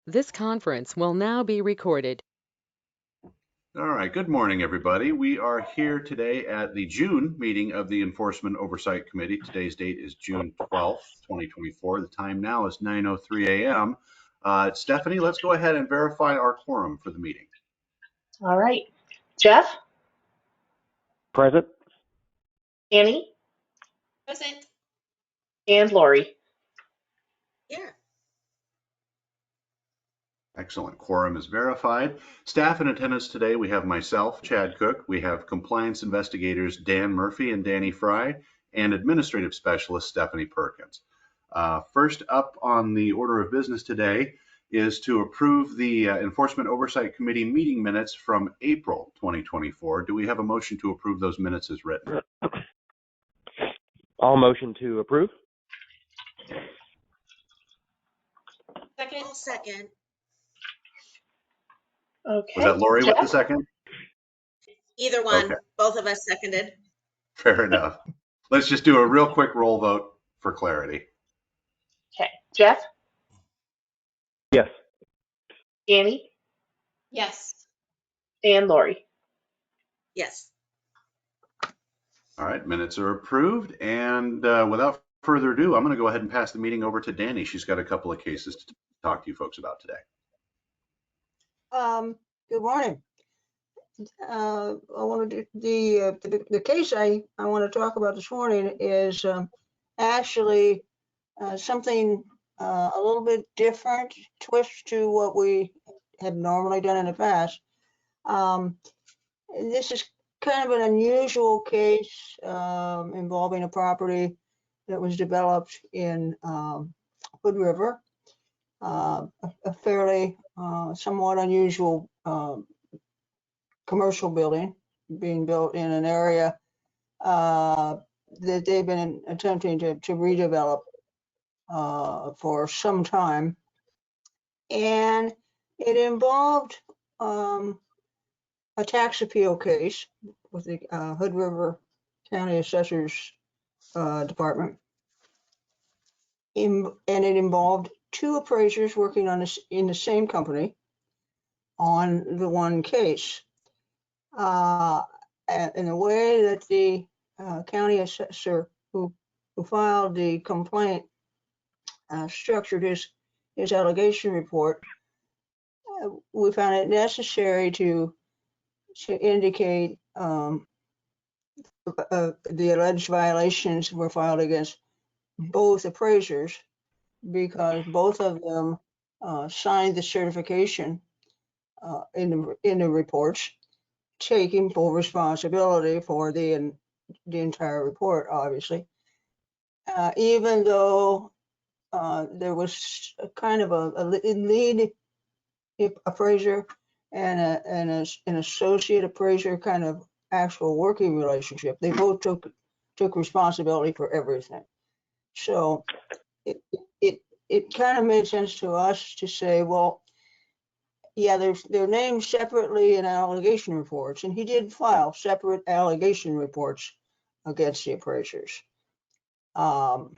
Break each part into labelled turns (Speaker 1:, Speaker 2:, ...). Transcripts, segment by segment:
Speaker 1: This conference will now be recorded.
Speaker 2: All right, good morning, everybody. We are here today at the June meeting of the Enforcement Oversight Committee. Today's date is June 12th, 2024. The time now is 9:03 a.m. Stephanie, let's go ahead and verify our quorum for the meeting.
Speaker 3: All right. Jeff?
Speaker 4: Present.
Speaker 3: Annie?
Speaker 5: Present.
Speaker 3: And Lori?
Speaker 5: Here.
Speaker 2: Excellent. Quorum is verified. Staff in attendance today, we have myself, Chad Cook. We have compliance investigators Dan Murphy and Danny Fry, and administrative specialist Stephanie Perkins. First up on the order of business today is to approve the Enforcement Oversight Committee meeting minutes from April 2024. Do we have a motion to approve those minutes as written?
Speaker 4: All motion to approve.
Speaker 5: Second.
Speaker 3: Okay.
Speaker 2: Was that Lori with the
Speaker 3: Jeff?
Speaker 2: second?
Speaker 5: Either one.
Speaker 2: Okay.
Speaker 5: Both of us seconded.
Speaker 2: Fair enough. Let's just do a real quick roll vote for clarity.
Speaker 3: Okay. Jeff?
Speaker 4: Yes.
Speaker 3: Annie?
Speaker 5: Yes.
Speaker 3: And Lori?
Speaker 5: Yes.
Speaker 2: All right, minutes are approved. And without further ado, I'm going to go ahead and pass the meeting over to Danny. She's got a couple of cases to talk to you folks about today.
Speaker 6: Good morning. I want to do the case I want to talk about this morning is actually something a little bit different, twist to what we had normally done in the past. This is kind of an unusual case involving a property that was developed in Hood River, a fairly somewhat unusual commercial building being built in an area that they've been attempting to redevelop for some time. And it involved a tax appeal case with the Hood River County Assessor's Department. And it involved two appraisers working on this in the same company on the one case. And the way that the county assessor who filed the complaint structured his allegation report, we found it necessary to indicate the alleged violations were filed against both appraisers because both of them signed the certification in the reports, taking full responsibility for the entire report, obviously. Even though there was a kind of a lead appraiser and an associate appraiser kind of actual working relationship, they both took responsibility for everything. So it kind of made sense to us to say, well, yeah, they're named separately in allegation reports, and he did file separate allegation reports against the appraisers. But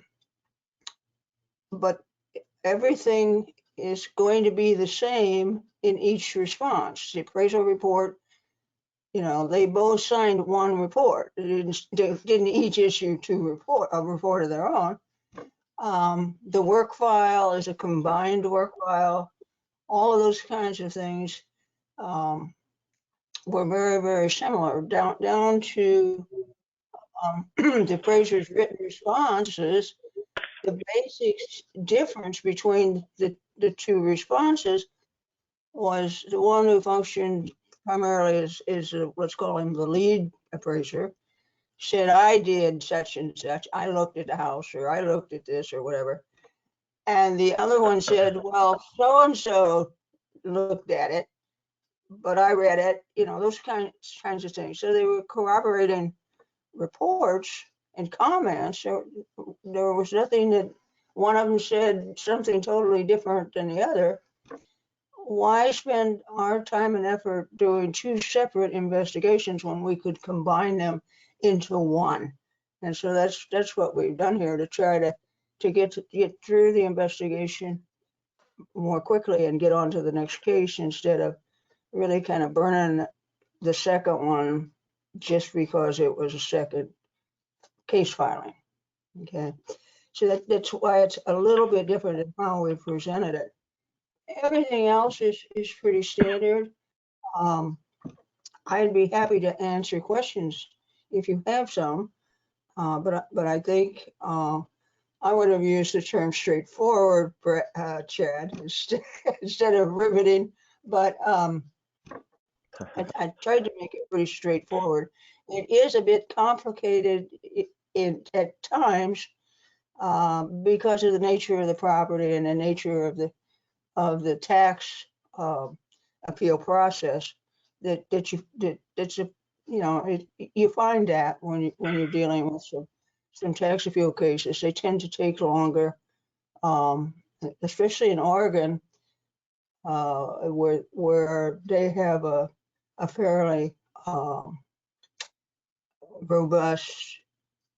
Speaker 6: everything is going to be the same in each response. The appraisal report, they both signed one report. They didn't each issue a report of their own. The work file is a combined work file. All of those kinds of things were very, very similar, down to the appraiser's written responses. The basic difference between the two responses was the one who functioned primarily is let's call him the lead appraiser, said, I did such and such, I looked at the house, or I looked at this, or whatever. And the other one said, well, so-and-so looked at it, but I read it, those kinds of things. So they were corroborating reports and comments. So there was nothing that one of them said something totally different than the other. Why spend our time and effort doing two separate investigations when we could combine them into one? And so that's what we've done here to try to get through the investigation more quickly and get on to the next case instead of really kind of burning the second one just because it was a second case filing. Okay, so that's why it's a little bit different than how we presented it. Everything else is pretty standard. I'd be happy to answer questions if you have some, but I think I would have used the term straightforward, Chad, instead of riveting, but I tried to make it pretty straightforward. It is a bit complicated at times because of the nature of the property and the nature of the tax appeal process. That's a, you know, you find that when you're dealing with some tax appeal cases, they tend to take longer, especially in Oregon, where they have a fairly robust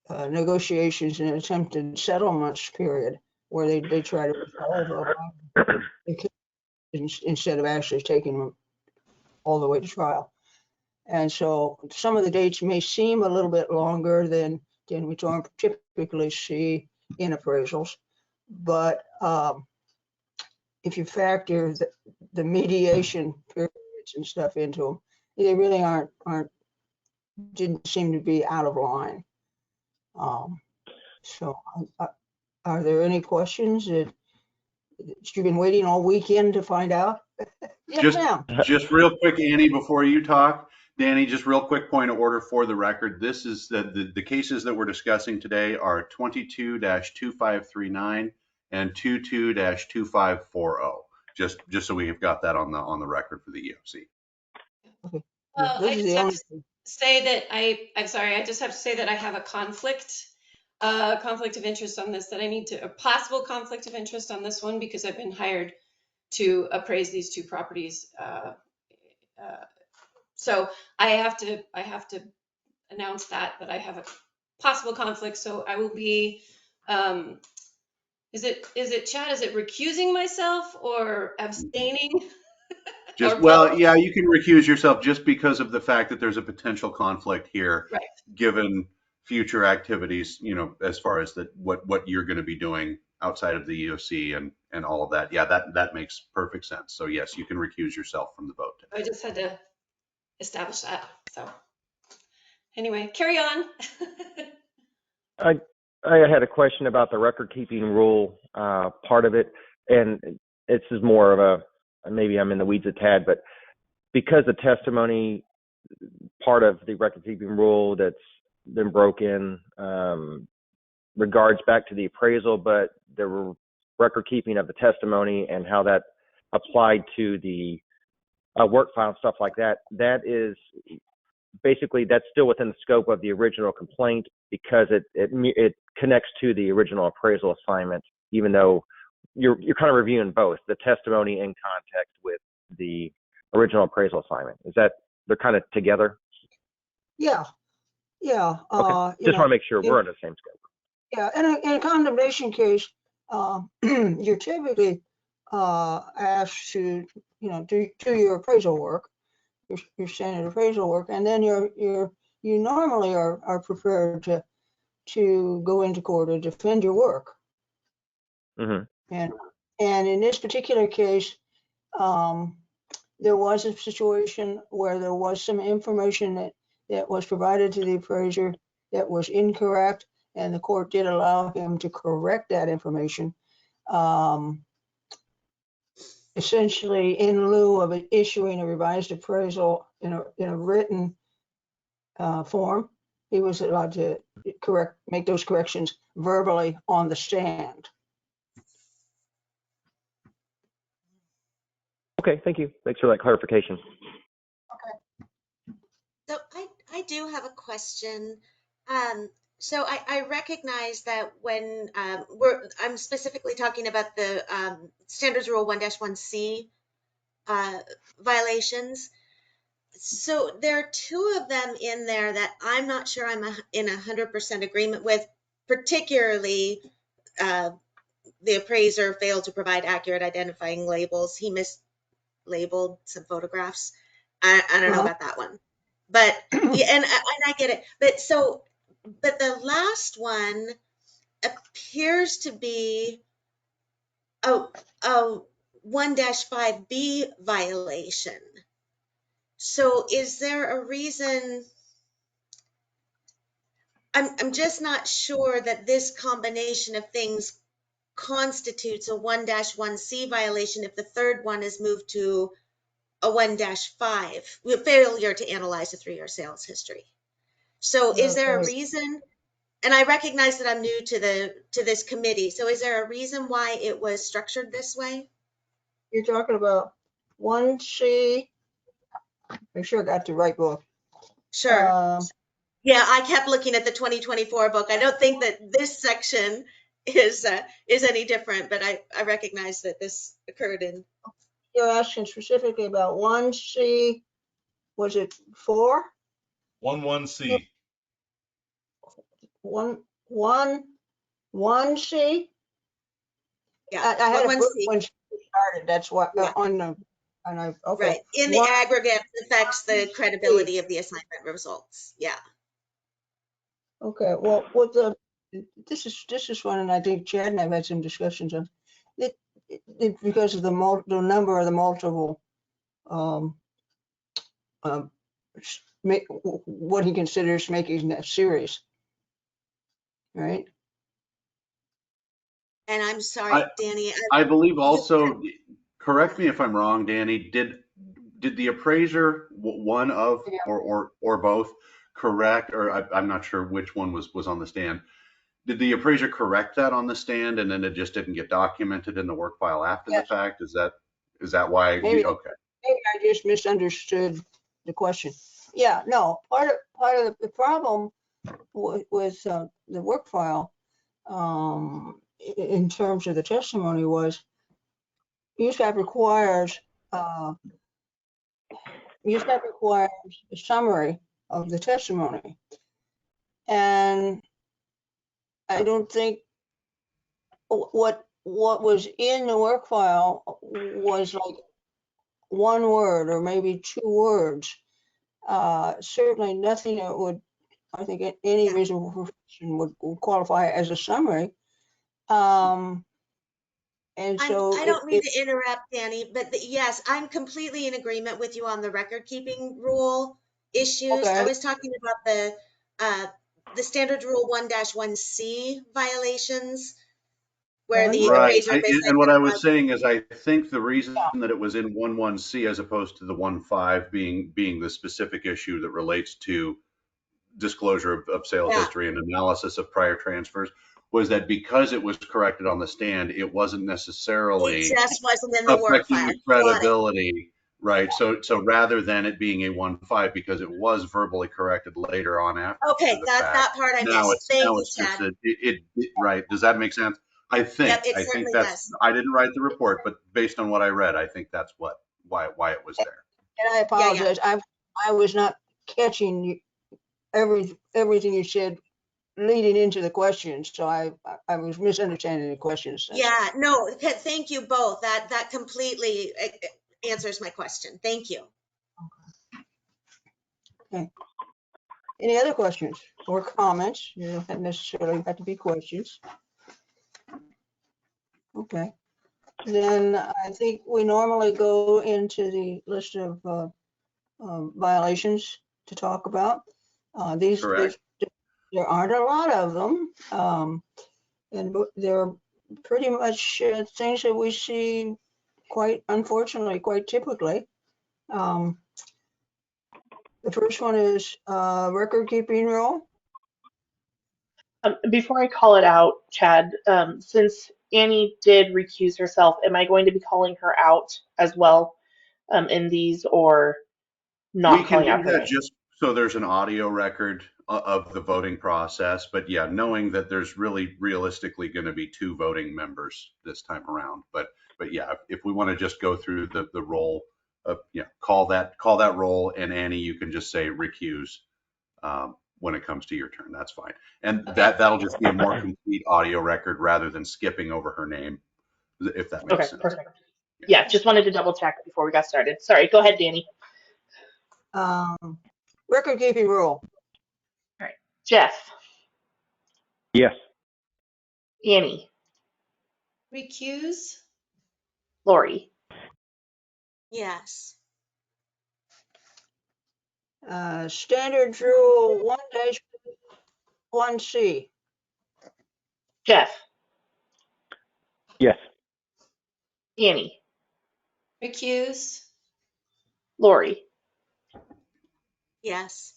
Speaker 6: negotiations and attempted settlements period, where they try to resolve the case instead of actually taking them all the way to trial. And so some of the dates may seem a little bit longer than we don't typically see in appraisals. But if you factor the mediation periods and stuff into them, they really didn't seem to be out of line. So are there any questions that you've been waiting all weekend to find out? Yes, ma'am.
Speaker 2: Just real quick, Annie, before you talk, Danny, just real quick point of order for the record. This is the cases that we're discussing today are 22-2539 and 22-2540. Just so we've got that on the record for the EOC.
Speaker 6: Okay.
Speaker 5: Well,
Speaker 6: Those
Speaker 5: I
Speaker 6: are
Speaker 5: just
Speaker 6: the
Speaker 5: have
Speaker 6: only
Speaker 5: to say that I'm sorry, I just have to say that I have a conflict of interest on this, that I need to, a possible conflict of interest on this one, because I've been hired to appraise these two properties. So I have to announce that I have a possible conflict. So I will be, is it Chad? Is it recusing myself or abstaining? Or both?
Speaker 2: Yeah, you can recuse yourself just because of the fact that there's a potential conflict here,
Speaker 5: Right.
Speaker 2: given future activities, as far as what you're going to be doing outside of the EOC and all of that. Yeah, that makes perfect sense. So yes, you can recuse yourself from the vote.
Speaker 5: I just had to establish that. So anyway, carry on.
Speaker 4: I had a question about the record keeping rule part of it, and this is more of a, maybe I'm in the weeds a tad, but because the testimony part of the record keeping rule that's been broken regards back to the appraisal, but the record keeping of the testimony and how that applied to the work file and stuff like that, that is basically, that's still within the scope of the original complaint because it connects to the original appraisal assignment, even though you're kind of reviewing both the testimony in context with the original appraisal assignment. Is that they're kind of together?
Speaker 6: Yeah.
Speaker 4: Okay. Just want to make sure we're in the same scope.
Speaker 6: Yeah, in a condemnation case, you're typically asked to, do your appraisal work, your standard appraisal work, and then you normally are prepared to go into court and defend your work.
Speaker 4: Mm-hmm.
Speaker 6: And in this particular case, there was a situation where there was some information that was provided to the appraiser that was incorrect, and the court did allow him to correct that information. Essentially, in lieu of issuing a revised appraisal in a written form, he was allowed to make those corrections verbally on the stand.
Speaker 4: Okay, thank you. Thanks for that clarification.
Speaker 5: So I do have a question. So I recognize that when I'm specifically talking about the Standards Rule 1-1C violations. So there are two of them in there that I'm not sure I'm in 100% agreement with, particularly
Speaker 7: the appraiser failed to provide accurate identifying labels. He mislabeled some photographs. I don't know about that one, but yeah, and I get it. But the last one appears to be a 1-5B violation. So is there a reason? I'm just not sure that this combination of things constitutes a 1-1C violation if the third one is moved to a 1-5 with failure to analyze a 3-year sales history. So is there a
Speaker 6: Okay.
Speaker 7: reason? And I recognize that I'm new to this committee. So is there a reason why it was structured this way?
Speaker 6: You're talking about 1C. Make sure I got the right book.
Speaker 7: Sure.
Speaker 6: Um,
Speaker 7: Yeah, I kept looking at the 2024 book. I don't think that this section is any different, but I recognize that this occurred in.
Speaker 6: You're asking specifically about 1C, was it 4?
Speaker 8: 11C.
Speaker 6: 1C?
Speaker 7: Yeah,
Speaker 6: I had a book
Speaker 7: 1C.
Speaker 6: when she started, that's what,
Speaker 7: Yeah.
Speaker 6: okay.
Speaker 7: Right. In the aggregate affects the credibility of the assignment results. Yeah.
Speaker 6: Okay, well, this is one, and I think Chad and I've had some discussions on it, because of the number of the multiple, what he considers making that serious, right?
Speaker 7: And I'm sorry, Danny.
Speaker 2: I believe also, correct me if I'm wrong, Danny, did the appraiser, one of
Speaker 6: Yeah.
Speaker 2: or both, correct, or I'm not sure which one was on the stand. Did the appraiser correct that on the stand and then it just didn't get documented in the work file after the
Speaker 6: Yes.
Speaker 2: fact? Is that why?
Speaker 6: Maybe.
Speaker 2: Okay.
Speaker 6: Maybe I just misunderstood the question. Yeah, no, part of the problem with the work file, in terms of the testimony, was USAP requires a summary of the testimony. And I don't think what was in the work file was like one word or maybe 2 words. Certainly nothing that would, I think, any reasonable profession would qualify as a summary. And so
Speaker 7: I don't mean to interrupt, Danny, but yes, I'm completely in agreement with you on the record keeping rule issues.
Speaker 6: Okay.
Speaker 7: I was talking about the standard rule 1-1C violations where the
Speaker 2: Right.
Speaker 7: appraiser
Speaker 2: And what I was
Speaker 7: misidentified.
Speaker 2: saying is I think the reason that it was in 11C as opposed to the 15 being the specific issue that relates to disclosure of sales
Speaker 7: Yeah.
Speaker 2: history and analysis of prior transfers was that because it was corrected on the stand, it wasn't necessarily
Speaker 7: It just wasn't in the work
Speaker 2: affecting
Speaker 7: file.
Speaker 2: the credibility, right? So rather than it being a 1-5 because it was verbally corrected later on after
Speaker 7: Okay,
Speaker 2: the
Speaker 7: that
Speaker 2: fact.
Speaker 7: part I
Speaker 2: Now
Speaker 7: missed. Thank you,
Speaker 2: it's just
Speaker 7: Chad.
Speaker 2: it right. Does that make sense? I think
Speaker 7: Yep, it certainly
Speaker 2: that's
Speaker 7: does.
Speaker 2: I didn't write the report, but based on what I read, I think that's why it was there.
Speaker 6: And I apologize. I was not catching everything you said leading into the questions, so I was misunderstanding the questions.
Speaker 7: Yeah, no, thank you both. That completely answers my question. Thank you.
Speaker 6: Okay. Any other questions or comments? You don't necessarily have to be questions. Okay. Then I think we normally go into the list of violations to talk about.
Speaker 2: Correct.
Speaker 6: There aren't a lot of them, and they're pretty much things that we see unfortunately, quite typically. The first one is record keeping rule.
Speaker 3: Before I call it out, Chad, since Annie did recuse herself, am I going to be calling her out as well in these, or not
Speaker 2: We can
Speaker 3: calling out
Speaker 2: do
Speaker 3: her
Speaker 2: that
Speaker 3: name?
Speaker 2: just so there's an audio record of the voting process. But yeah, knowing that there's really realistically going to be 2 voting members this time around. But yeah, if we want to just go through the roll of, call that roll, and Annie, you can just say recuse. when it comes to your turn. That's fine. And that'll just be a more complete audio record rather than skipping over her name, if that makes
Speaker 3: Okay,
Speaker 2: sense.
Speaker 3: perfect. Yeah, just wanted to double check before we got started. Sorry, go ahead, Danny.
Speaker 6: Record keeping rule.
Speaker 3: All right. Jeff,
Speaker 4: Yes.
Speaker 3: Annie,
Speaker 5: Recuse?
Speaker 3: Lori,
Speaker 7: Yes.
Speaker 6: Standards rule 1-1C.
Speaker 3: Jeff,
Speaker 4: Yes.
Speaker 3: Annie,
Speaker 5: Recuse?
Speaker 3: Lori,
Speaker 7: Yes.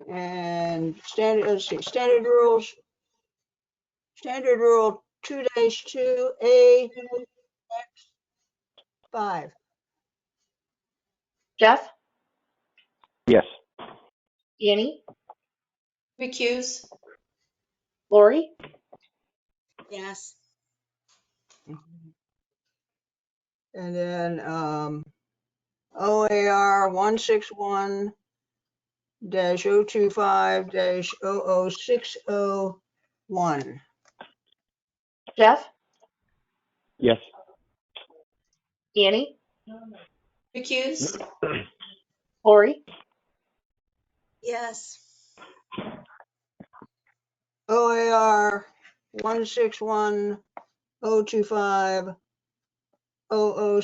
Speaker 6: And standard rules. Standard rule 2-2A 5.
Speaker 3: Jeff,
Speaker 4: Yes.
Speaker 3: Annie,
Speaker 5: Recuse?
Speaker 3: Lori,
Speaker 7: Yes.
Speaker 6: And then OAR 161-025-00601.
Speaker 3: Jeff,
Speaker 4: Yes.
Speaker 3: Annie,
Speaker 5: Recuse?
Speaker 3: Lori,
Speaker 7: Yes.
Speaker 6: OAR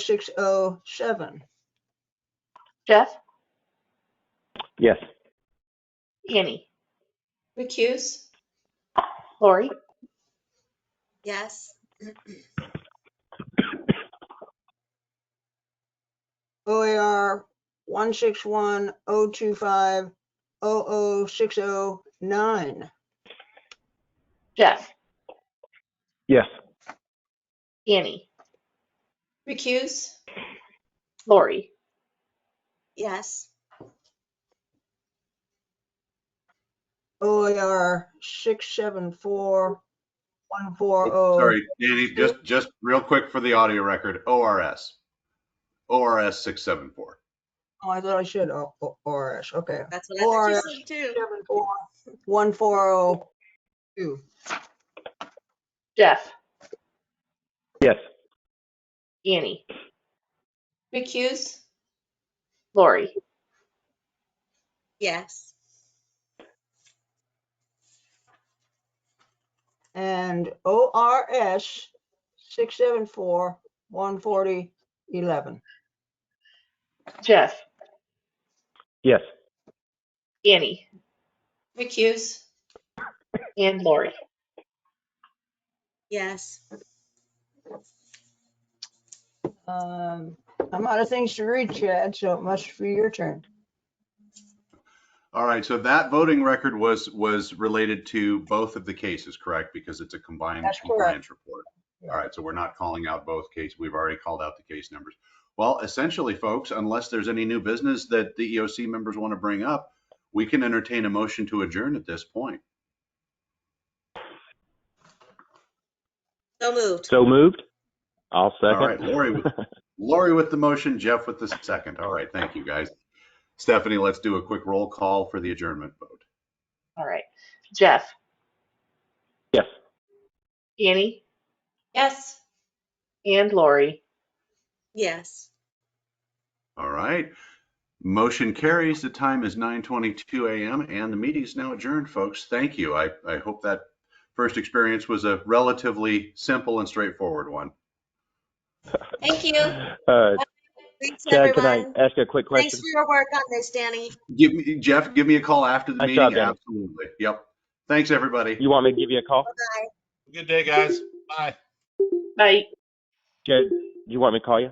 Speaker 6: 161-025-00607.
Speaker 3: Jeff,
Speaker 4: Yes.
Speaker 3: Annie,
Speaker 5: Recuse?
Speaker 3: Lori,
Speaker 7: Yes.
Speaker 6: OAR 161-025-00609.
Speaker 3: Jeff,
Speaker 4: Yes.
Speaker 3: Annie,
Speaker 5: Recuse?
Speaker 3: Lori,
Speaker 7: Yes.
Speaker 6: OAR 674-140.
Speaker 2: Sorry, Danny, just real quick for the audio record, ORS 674.
Speaker 6: Oh, I thought I said ORS. Okay.
Speaker 7: That's what I thought you
Speaker 6: ORS
Speaker 7: said too.
Speaker 6: 674-1402.
Speaker 3: Jeff,
Speaker 4: Yes.
Speaker 3: Annie,
Speaker 5: Recuse?
Speaker 3: Lori,
Speaker 7: Yes.
Speaker 6: And ORS 674-140-11.
Speaker 3: Jeff,
Speaker 4: Yes.
Speaker 3: Annie,
Speaker 5: Recuse?
Speaker 3: and Lori.
Speaker 7: Yes.
Speaker 6: I'm out of things to read, Chad, so it must be your turn.
Speaker 2: All right, so that voting record was related to both of the cases, correct? Because it's a combined
Speaker 6: That's correct.
Speaker 2: compliance report. All right, so we're not calling out both cases. We've already called out the case numbers. Well, essentially, folks, unless there's any new business that the EOC members want to bring up, we can entertain a motion to adjourn at this point.
Speaker 7: So moved.
Speaker 4: So moved. I'll second.
Speaker 2: All right, Lori with the motion, Jeff with the second. All right, thank you, guys. Stephanie, let's do a quick roll call for the adjournment vote.
Speaker 3: All right. Jeff,
Speaker 4: Yes.
Speaker 3: Annie,
Speaker 5: Yes.
Speaker 3: and Lori.
Speaker 7: Yes.
Speaker 2: All right. Motion carries. The time is 9:22 a.m. and the meeting is now adjourned, folks. Thank you. I hope that first experience was a relatively simple and straightforward one.
Speaker 5: Thank you.
Speaker 7: Thanks,
Speaker 4: Chad, can I
Speaker 7: everyone.
Speaker 4: ask you a quick
Speaker 7: Thanks
Speaker 4: question?
Speaker 7: for your work on this, Danny.
Speaker 2: Jeff, give me a call after the
Speaker 4: Nice
Speaker 2: meeting.
Speaker 4: job, Danny.
Speaker 2: Absolutely. Yep. Thanks, everybody.
Speaker 4: You want me to give you a call?
Speaker 7: Bye-bye.
Speaker 8: Good day, guys. Bye.
Speaker 3: Bye.
Speaker 4: Chad, you want me to call you?